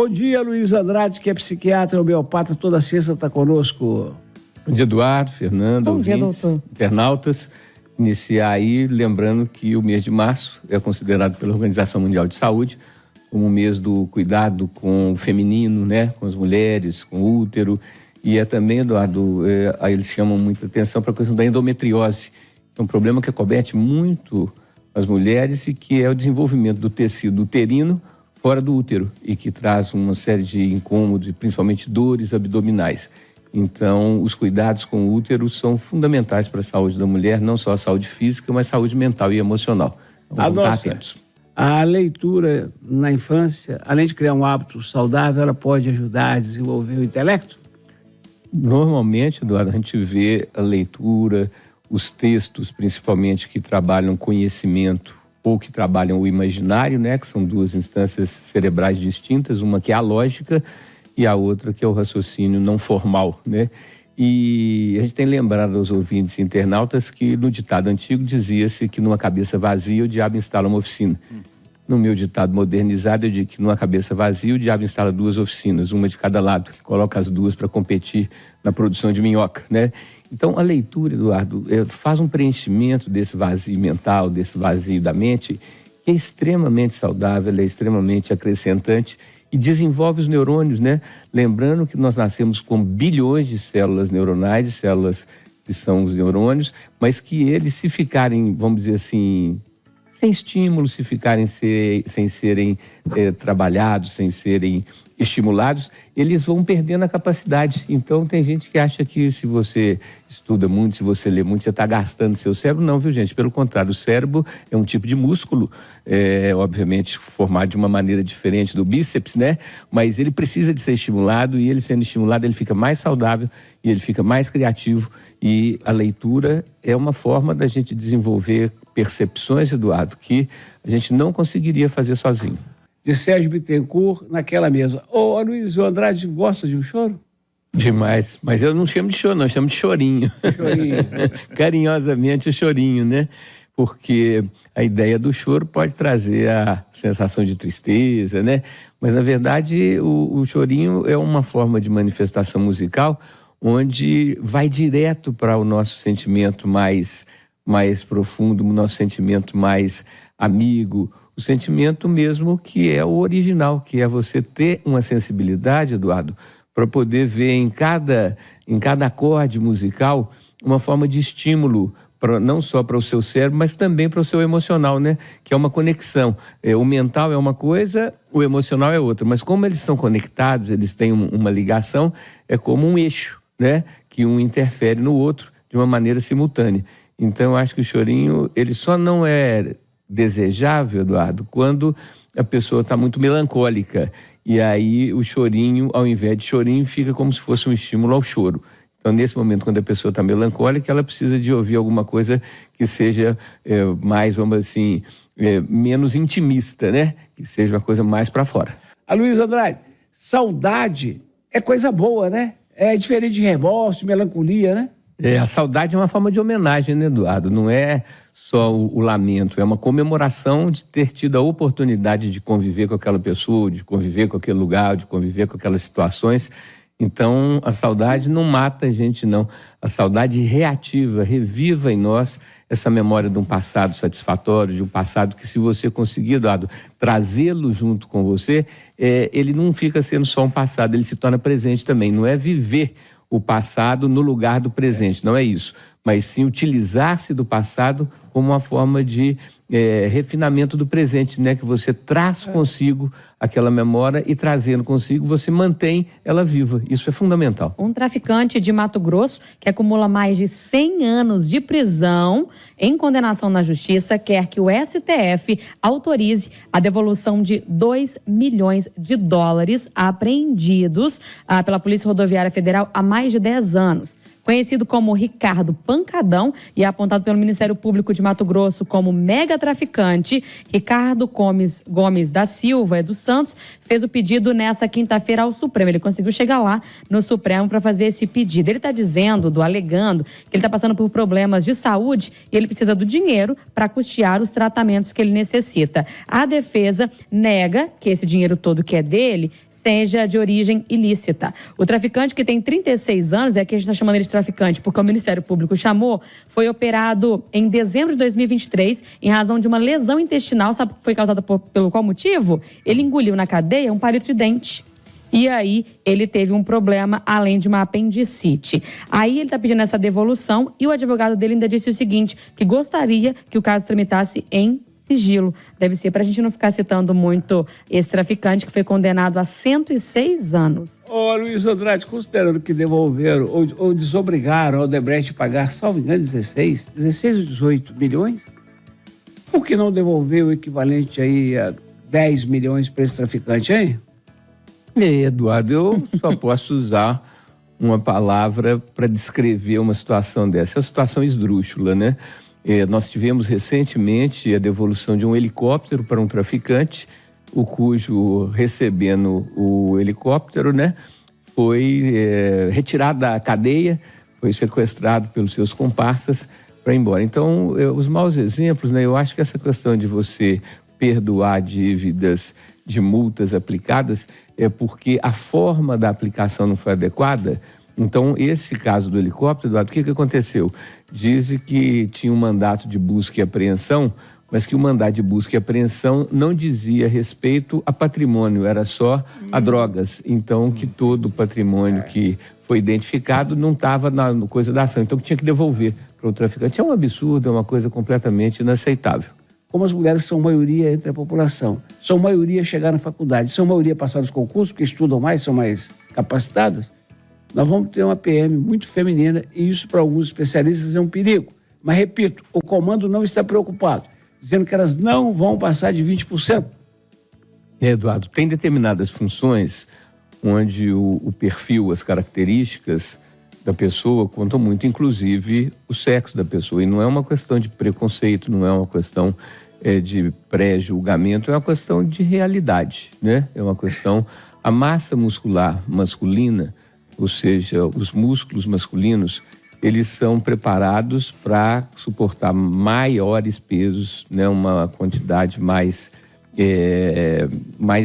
Bom dia, Luiz Andrade, que é psiquiatra homeopata, toda sexta está conosco. Bom dia, Eduardo, Fernando, ouvintes, internautas. Iniciar aí lembrando que o mês de março é considerado pela Organização Mundial de Saúde como o mês do cuidado com o feminino, né? Com as mulheres, com o útero. E é também, Eduardo, aí eles chamam muita atenção para a questão da endometriose, que é um problema que acomete muito as mulheres e que é o desenvolvimento do tecido uterino fora do útero e que traz uma série de incômodos, principalmente dores abdominais. Então, os cuidados com o útero são fundamentais para a saúde da mulher, não só a saúde física, mas a saúde mental e emocional. Então, vamos estar atentos. A leitura na infância, além de criar um hábito saudável, ela pode ajudar a desenvolver o intelecto? Normalmente, Eduardo, a gente vê a leitura, os textos, principalmente, que trabalham conhecimento ou que trabalham o imaginário, né? Que são duas instâncias cerebrais distintas, uma que é a lógica e a outra que é o raciocínio não formal, né? E a gente tem lembrado aos ouvintes internautas que no ditado antigo dizia-se que numa cabeça vazia o diabo instala uma oficina. No meu ditado modernizado eu digo que numa cabeça vazia o diabo instala duas oficinas, uma de cada lado, coloca as duas para competir na produção de minhoca, né? Então a leitura, Eduardo, faz um preenchimento desse vazio mental, desse vazio da mente, que é extremamente saudável, é extremamente acrescentante e desenvolve os neurônios, né? Lembrando que nós nascemos com bilhões de células neuronais, de células que são os neurônios, mas que eles, se ficarem, vamos dizer assim, sem estímulo, se ficarem sem serem trabalhados, sem serem estimulados, eles vão perdendo a capacidade. Então, tem gente que acha que se você estuda muito, se você lê muito, você está gastando seu cérebro. Não, viu, gente? Pelo contrário, o cérebro é um tipo de músculo, obviamente formado de uma maneira diferente do bíceps, né? Mas ele precisa de ser estimulado e ele sendo estimulado, ele fica mais saudável e ele fica mais criativo. E a leitura é uma forma da gente desenvolver percepções, Eduardo, que a gente não conseguiria fazer sozinho. De Sérgio Bittencourt, naquela mesa. Ô, Luiz, o Andrade gosta de um choro? Demais, mas eu não chamo de choro, não, eu chamo de chorinho. Chorinho. Carinhosamente o chorinho, né? Porque a ideia do choro pode trazer a sensação de tristeza, né? Mas, na verdade, o chorinho é uma forma de manifestação musical onde vai direto para o nosso sentimento mais profundo, o nosso sentimento mais amigo, o sentimento mesmo que é o original, que é você ter uma sensibilidade, Eduardo, para poder ver em cada acorde musical uma forma de estímulo, não só para o seu cérebro, mas também para o seu emocional, né? Que é uma conexão. O mental é uma coisa, o emocional é outra, mas como eles são conectados, eles têm uma ligação, é como um eixo, né? Que um interfere no outro de uma maneira simultânea. Então, eu acho que o chorinho, ele só não é desejável, Eduardo, quando a pessoa está muito melancólica. E aí o chorinho, ao invés de chorinho, fica como se fosse um estímulo ao choro. Então, nesse momento, quando a pessoa está melancólica, ela precisa de ouvir alguma coisa que seja mais, vamos assim, menos intimista, né? Que seja uma coisa mais para fora. A Luiz Andrade, saudade é coisa boa, né? É diferente de remorso, de melancolia, né? A saudade é uma forma de homenagem, né, Eduardo? Não é só o lamento, é uma comemoração de ter tido a oportunidade de conviver com aquela pessoa, de conviver com aquele lugar, de conviver com aquelas situações. Então, a saudade não mata a gente, não. A saudade reativa, reviva em nós essa memória de um passado satisfatório, de um passado que, se você conseguir, Eduardo, trazê-lo junto com você, ele não fica sendo só um passado, ele se torna presente também. Não é viver o passado no lugar do presente, não é isso, mas sim utilizar-se do passado como uma forma de refinamento do presente, né? Que você traz consigo aquela memória e, trazendo consigo, você mantém ela viva. Isso é fundamental. Um traficante de Mato Grosso, que acumula mais de 100 anos de prisão em condenação na justiça, quer que o STF autorize a devolução de 2 milhões de dólares apreendidos pela Polícia Rodoviária Federal há mais de 10 anos. conhecido como Ricardo Pancadão e apontado pelo Ministério Público de Mato Grosso como mega traficante, Ricardo Gomes da Silva dos Santos fez o pedido nessa quinta-feira ao Supremo. Ele conseguiu chegar lá no Supremo para fazer esse pedido. Ele está alegando que ele está passando por problemas de saúde e ele precisa do dinheiro para custear os tratamentos que ele necessita. A defesa nega que esse dinheiro todo que é dele seja de origem ilícita. O traficante, que tem 36 anos, é que a gente está chamando ele de traficante porque o Ministério Público chamou, foi operado em dezembro de 2023 em razão de uma lesão intestinal. Sabe o que foi causada pelo qual motivo? Ele engoliu na cadeia um palito de dente. E aí ele teve um problema além de uma apendicite. Aí ele está pedindo essa devolução e o advogado dele ainda disse o seguinte, que gostaria que o caso tramitasse em sigilo. Deve ser para a gente não ficar citando muito esse traficante que foi condenado a 106 anos. Ô, Luiz Andrade, considerando que devolveram ou desobrigaram a Odebrecht a pagar, salvo engano, 16 ou 18 milhões, por que não devolver o equivalente aí a 10 milhões para esse traficante, hein? Eduardo, eu só posso usar uma palavra para descrever uma situação dessa. É uma situação esdrúxula, né? Nós tivemos recentemente a devolução de um helicóptero para um traficante, o cujo, recebendo o helicóptero, né, foi retirado da cadeia, foi sequestrado pelos seus comparsas para ir embora. Então, os maus exemplos, né, eu acho que essa questão de você perdoar dívidas de multas aplicadas é porque a forma da aplicação não foi adequada. Então, esse caso do helicóptero, Eduardo, o que aconteceu? Dizem que tinha um mandato de busca e apreensão, mas que o mandato de busca e apreensão não dizia respeito a patrimônio, era só a drogas. Então, que todo o patrimônio que foi identificado não estava na coisa da ação. Então, tinha que devolver para o traficante. É um absurdo, é uma coisa completamente inaceitável. Como as mulheres são maioria entre a população, são maioria chegar na faculdade, são maioria passar nos concursos, porque estudam mais, são mais capacitadas, nós vamos ter uma PM muito feminina e isso para alguns especialistas é um perigo. Mas, repito, o comando não está preocupado, dizendo que elas não vão passar de 20%. Eduardo, tem determinadas funções onde o perfil, as características da pessoa contam muito, inclusive o sexo da pessoa. E não é uma questão de preconceito, não é uma questão de pré-julgamento, é uma questão de realidade, né? É uma questão... A massa muscular masculina, ou seja, os músculos masculinos, eles são preparados para suportar maiores pesos, né? Uma quantidade mais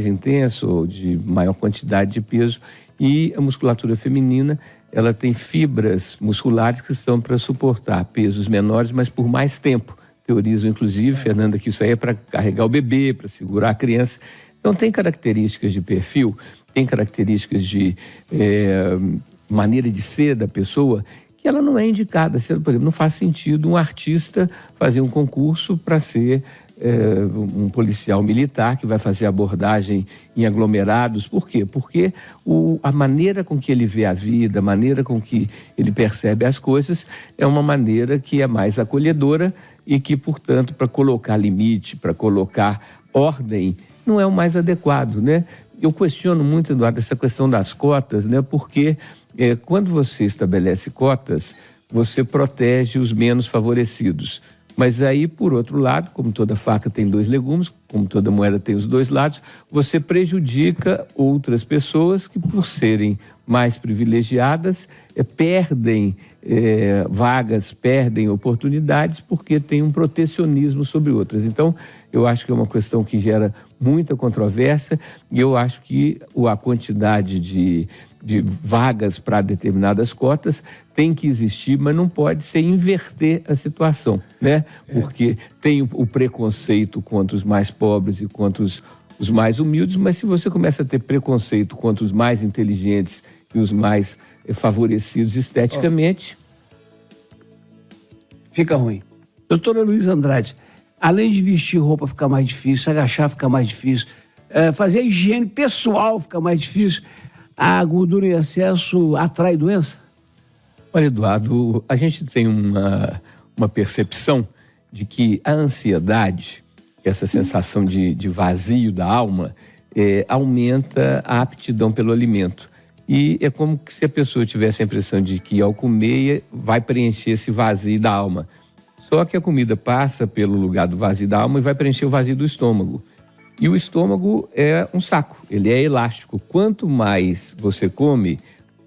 intensa, ou de maior quantidade de peso. E a musculatura feminina, ela tem fibras musculares que são para suportar pesos menores, mas por mais tempo. Teorizam, inclusive, Fernanda, que isso aí é para carregar o bebê, para segurar a criança. Então, tem características de perfil, tem características de maneira de ser da pessoa que ela não é indicada. Por exemplo, não faz sentido um artista fazer um concurso para ser um policial militar que vai fazer abordagem em aglomerados. Por quê? Porque a maneira com que ele vê a vida, a maneira com que ele percebe as coisas é uma maneira que é mais acolhedora e que, portanto, para colocar limite, para colocar ordem, não é o mais adequado, né? Eu questiono muito, Eduardo, essa questão das cotas, né? Porque quando você estabelece cotas, você protege os menos favorecidos. Mas aí, por outro lado, como toda faca tem dois legumes, como toda moeda tem os dois lados, você prejudica outras pessoas que, por serem mais privilegiadas, perdem vagas, perdem oportunidades, porque tem um protecionismo sobre outras. Então, eu acho que é uma questão que gera muita controvérsia e eu acho que a quantidade de vagas para determinadas cotas tem que existir, mas não pode ser inverter a situação, né? Porque tem o preconceito contra os mais pobres e contra os mais humildes, mas se você começa a ter preconceito contra os mais inteligentes e os mais favorecidos esteticamente... Fica ruim. Doutora Luiz Andrade, além de vestir roupa ficar mais difícil, agachar ficar mais difícil, fazer a higiene pessoal ficar mais difícil, a gordura em excesso atrai doença? Olha, Eduardo, a gente tem uma percepção de que a ansiedade, essa sensação de vazio da alma, aumenta a aptidão pelo alimento. E é como se a pessoa tivesse a impressão de que ao comer vai preencher esse vazio da alma. Só que a comida passa pelo lugar do vazio da alma e vai preencher o vazio do estômago. E o estômago é um saco, ele é elástico. Quanto mais você come,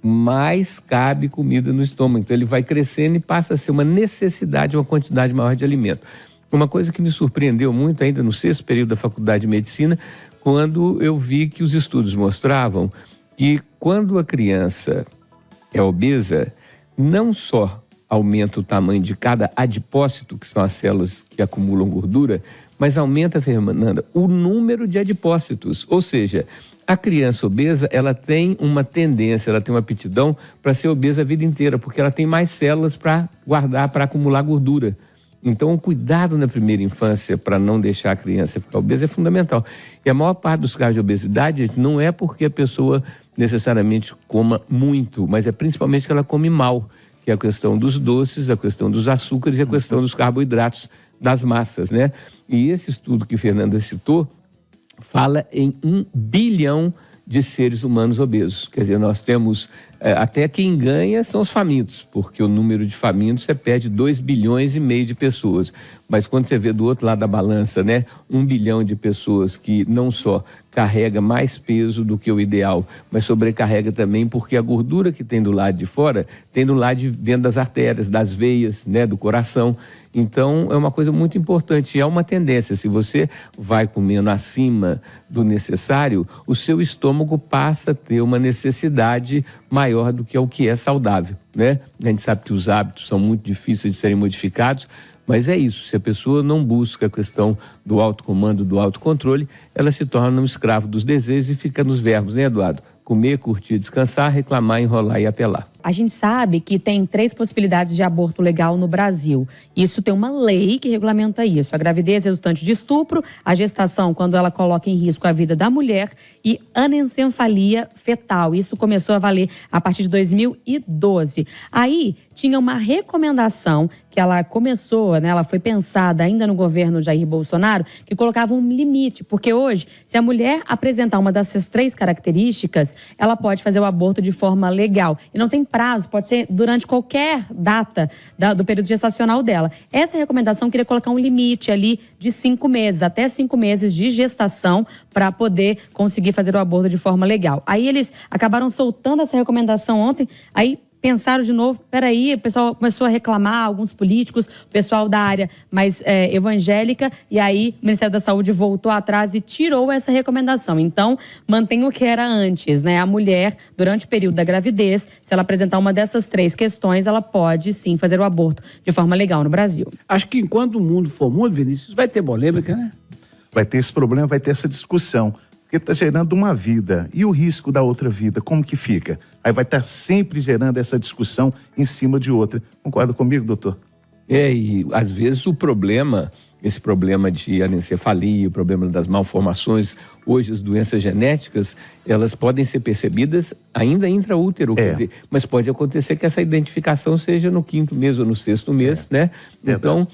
mais cabe comida no estômago. Então ele vai crescendo e passa a ser uma necessidade, uma quantidade maior de alimento. Uma coisa que me surpreendeu muito ainda no 6º período da Faculdade de Medicina, quando eu vi que os estudos mostravam que quando a criança é obesa, não só aumenta o tamanho de cada adipócito, que são as células que acumulam gordura, mas aumenta, Fernanda, o número de adipócitos. Ou seja, a criança obesa, ela tem uma tendência, ela tem uma aptidão para ser obesa a vida inteira, porque ela tem mais células para guardar, para acumular gordura. Então, o cuidado na primeira infância para não deixar a criança ficar obesa é fundamental. E a maior parte dos casos de obesidade não é porque a pessoa necessariamente coma muito, mas é principalmente que ela come mal, que é a questão dos doces, a questão dos açúcares e a questão dos carboidratos, das massas, né? E esse estudo que Fernanda citou fala em 1 bilhão de seres humanos obesos. Quer dizer, nós temos, até quem ganha são os famintos, porque o número de famintos você perde 2,5 bilhões de pessoas. Mas quando você vê do outro lado da balança, né, 1 bilhão de pessoas que não só carrega mais peso do que o ideal, mas sobrecarrega também porque a gordura que tem do lado de fora tem do lado de dentro das artérias, das veias, né, do coração. Então, é uma coisa muito importante, é uma tendência. Se você vai comendo acima do necessário, o seu estômago passa a ter uma necessidade maior do que o que é saudável, né? A gente sabe que os hábitos são muito difíceis de serem modificados, mas é isso, se a pessoa não busca a questão do autocomando, do autocontrole, ela se torna um escravo dos desejos e fica nos verbos, né, Eduardo? Comer, curtir, descansar, reclamar, enrolar e apelar. A gente sabe que tem 3 possibilidades de aborto legal no Brasil. Isso tem uma lei que regulamenta isso. A gravidez resultante de estupro, a gestação quando ela coloca em risco a vida da mulher e anencefalia fetal. Isso começou a valer a partir de 2012. Aí tinha uma recomendação que ela começou, né, ela foi pensada ainda no governo Jair Bolsonaro, que colocava um limite, porque hoje, se a mulher apresentar uma dessas 3 características, ela pode fazer o aborto de forma legal. E não tem prazo, pode ser durante qualquer data do período gestacional dela. Essa recomendação queria colocar um limite ali de 5 meses, até 5 meses de gestação para poder conseguir fazer o aborto de forma legal. Aí eles acabaram soltando essa recomendação ontem, aí pensaram de novo, peraí, o pessoal começou a reclamar, alguns políticos, o pessoal da área mais evangélica, e aí o Ministério da Saúde voltou atrás e tirou essa recomendação. Então, mantém o que era antes, né? A mulher, durante o período da gravidez, se ela apresentar uma dessas 3 questões, ela pode sim fazer o aborto de forma legal no Brasil. Acho que enquanto o mundo for mundo, Vinícius, vai ter polêmica, né? Vai ter esse problema, vai ter essa discussão. Porque está gerando uma vida. E o risco da outra vida, como que fica? Aí vai estar sempre gerando essa discussão em cima de outra. Concorda comigo, doutor? E às vezes o problema, esse problema de anencefalia, o problema das malformações, hoje as doenças genéticas, elas podem ser percebidas ainda intraútero, quer dizer, mas pode acontecer que essa identificação seja no 5º mês ou no 6º mês, né? Então,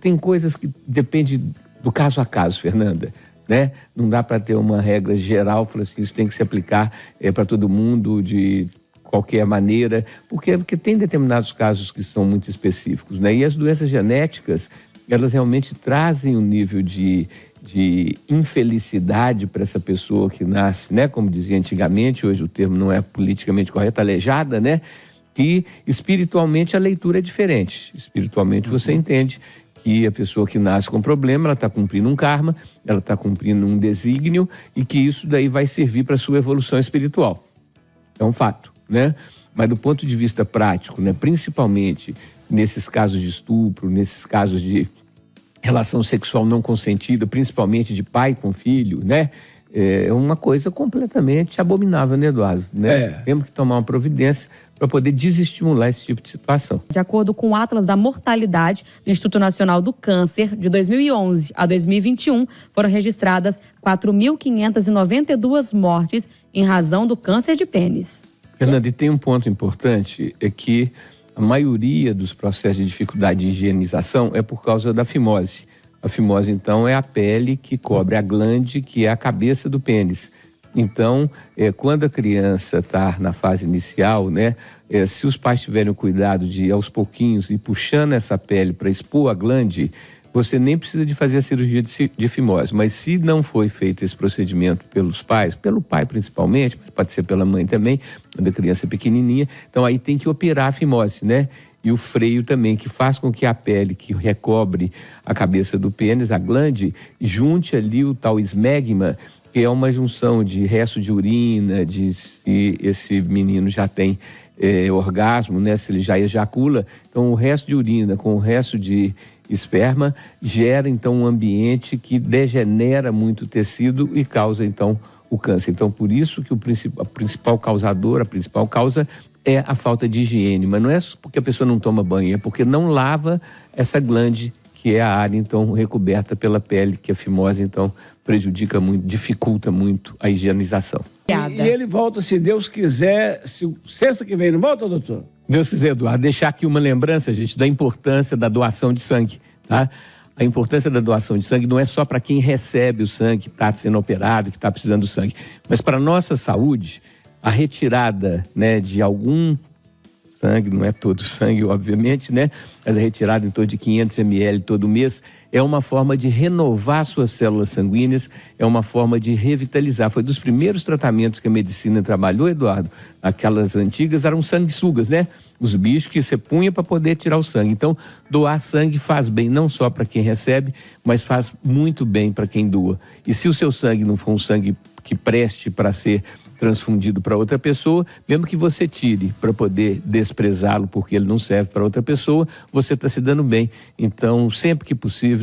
tem coisas que dependem do caso a caso, Fernanda. Né? Não dá para ter uma regra geral, falar assim, isso tem que se aplicar para todo mundo de qualquer maneira, porque tem determinados casos que são muito específicos, né? E as doenças genéticas, elas realmente trazem um nível de infelicidade para essa pessoa que nasce, né? Como dizia antigamente, hoje o termo não é politicamente correto, aleijada, né? E espiritualmente a leitura é diferente. Espiritualmente você entende que a pessoa que nasce com problema, ela está cumprindo um karma, ela está cumprindo um desígnio e que isso daí vai servir para a sua evolução espiritual. É um fato, né? Mas do ponto de vista prático, né, principalmente nesses casos de estupro, nesses casos de relação sexual não consentida, principalmente de pai com filho, né? É uma coisa completamente abominável, né, Eduardo? Né? Temos que tomar uma providência para poder desestimular esse tipo de situação. De acordo com o Atlas da Mortalidade do Instituto Nacional do Câncer, de 2011 a 2021, foram registradas 4.592 mortes em razão do câncer de pênis. Fernanda, e tem um ponto importante, é que a maioria dos processos de dificuldade de higienização é por causa da fimose. A fimose, então, é a pele que cobre a glande, que é a cabeça do pênis. Então, quando a criança está na fase inicial, né, se os pais tiverem o cuidado de ir aos pouquinhos e puxando essa pele para expor a glande, você nem precisa de fazer a cirurgia de fimose. Mas se não foi feito esse procedimento pelos pais, pelo pai principalmente, mas pode ser pela mãe também, quando a criança é pequenininha, então aí tem que operar a fimose, né? E o freio também, que faz com que a pele que recobre a cabeça do pênis, a glande, junte ali o tal esmegma, que é uma junção de resto de urina, de se esse menino já tem orgasmo, né? Se ele já ejacula, então o resto de urina com o resto de esperma gera então um ambiente que degenera muito o tecido e causa então o câncer. Então por isso que a principal causa é a falta de higiene, mas não é porque a pessoa não toma banho, é porque não lava essa glande, que é a área então recoberta pela pele, que a fimose então prejudica muito, dificulta muito a higienização. E ele volta, se Deus quiser, sexta que vem, não volta, doutor? Deus quiser, Eduardo, deixar aqui uma lembrança, gente, da importância da doação de sangue, tá? A importância da doação de sangue não é só para quem recebe o sangue, que está sendo operado, que está precisando do sangue, mas para a nossa saúde, a retirada, né, de algum sangue, não é todo sangue, obviamente, né? Mas a retirada em torno de 500 ml todo mês é uma forma de renovar suas células sanguíneas, é uma forma de revitalizar. Foi dos primeiros tratamentos que a medicina trabalhou, Eduardo. Aquelas antigas eram sanguessugas, né? Os bichos que você punha para poder tirar o sangue. Então, doar sangue faz bem não só para quem recebe, mas faz muito bem para quem doa. E se o seu sangue não for um sangue que preste para ser transfundido para outra pessoa, mesmo que você tire para poder desprezá-lo porque ele não serve para outra pessoa, você está se dando bem. Então, sempre que possível,